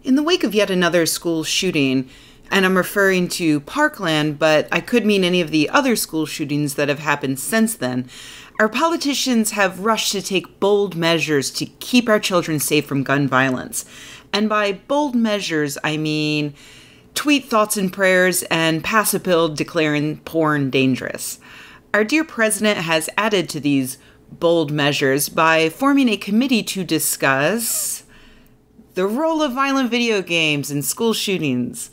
In the wake of yet another school shooting, and I'm referring to Parkland, but I could mean any of the other school shootings that have happened since then, our politicians have rushed to take bold measures to keep our children safe from gun violence. And by bold measures, I mean tweet thoughts and prayers and pass a bill declaring porn dangerous. Our dear president has added to these bold measures by forming a committee to discuss the role of violent video games in school shootings.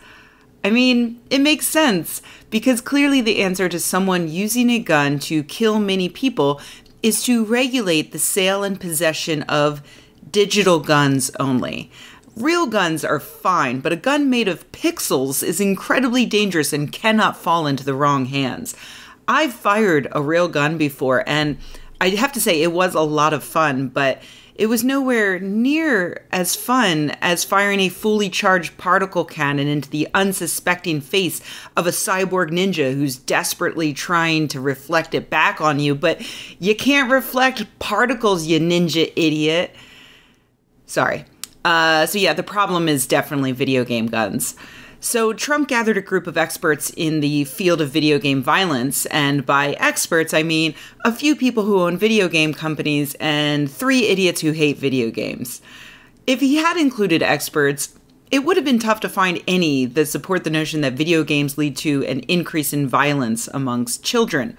I mean, it makes sense, because clearly the answer to someone using a gun to kill many people is to regulate the sale and possession of digital guns only. Real guns are fine, but a gun made of pixels is incredibly dangerous and cannot fall into the wrong hands. I've fired a real gun before, and I have to say it was a lot of fun, but it was nowhere near as fun as firing a fully charged particle cannon into the unsuspecting face of a cyborg ninja who's desperately trying to reflect it back on you, but you can't reflect particles, you ninja idiot. Sorry. So yeah, the problem is definitely video game guns. So Trump gathered a group of experts in the field of video game violence, and by experts, I mean a few people who own video game companies and 3 idiots who hate video games. If he had included experts, it would have been tough to find any that support the notion that video games lead to an increase in violence amongst children.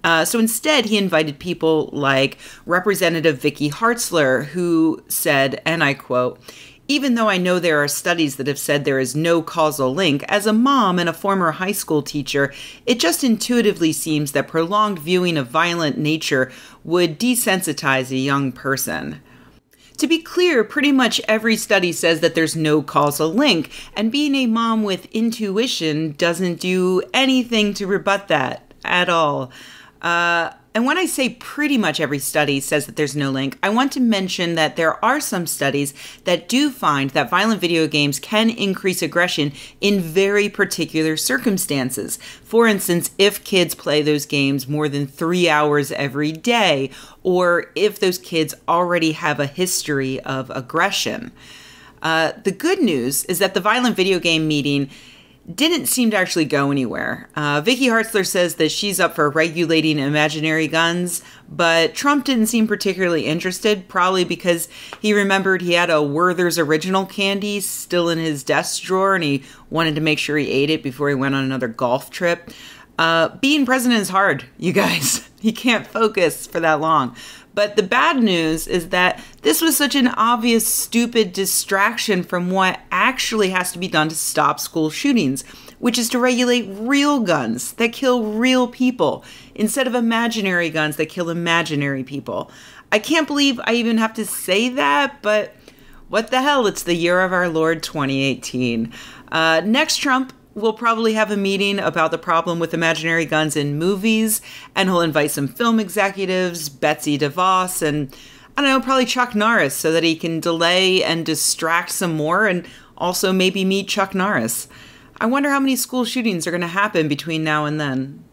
So instead, he invited people like Representative Vicky Hartzler, who said, and I quote, "Even though I know there are studies that have said there is no causal link, as a mom and a former high school teacher, it just intuitively seems that prolonged viewing of violent nature would desensitize a young person." To be clear, pretty much every study says that there's no causal link, and being a mom with intuition doesn't do anything to rebut that at all. And when I say pretty much every study says that there's no link, I want to mention that there are some studies that do find that violent video games can increase aggression in very particular circumstances. For instance, if kids play those games more than 3 hours every day, or if those kids already have a history of aggression. The good news is that the violent video game meeting didn't seem to actually go anywhere. Vicky Hartzler says that she's up for regulating imaginary guns, but Trump didn't seem particularly interested, probably because he remembered he had a Werther's Original candy still in his desk drawer, and he wanted to make sure he ate it before he went on another golf trip. Being president is hard, you guys. He can't focus for that long. But the bad news is that this was such an obvious, stupid distraction from what actually has to be done to stop school shootings, which is to regulate real guns that kill real people instead of imaginary guns that kill imaginary people. I can't believe I even have to say that, but what the hell? It's the year of our Lord 2018. Next Trump will probably have a meeting about the problem with imaginary guns in movies, and he'll invite some film executives, Betsy DeVos, and I don't know, probably Chuck Norris, so that he can delay and distract some more and also maybe meet Chuck Norris. I wonder how many school shootings are going to happen between now and then.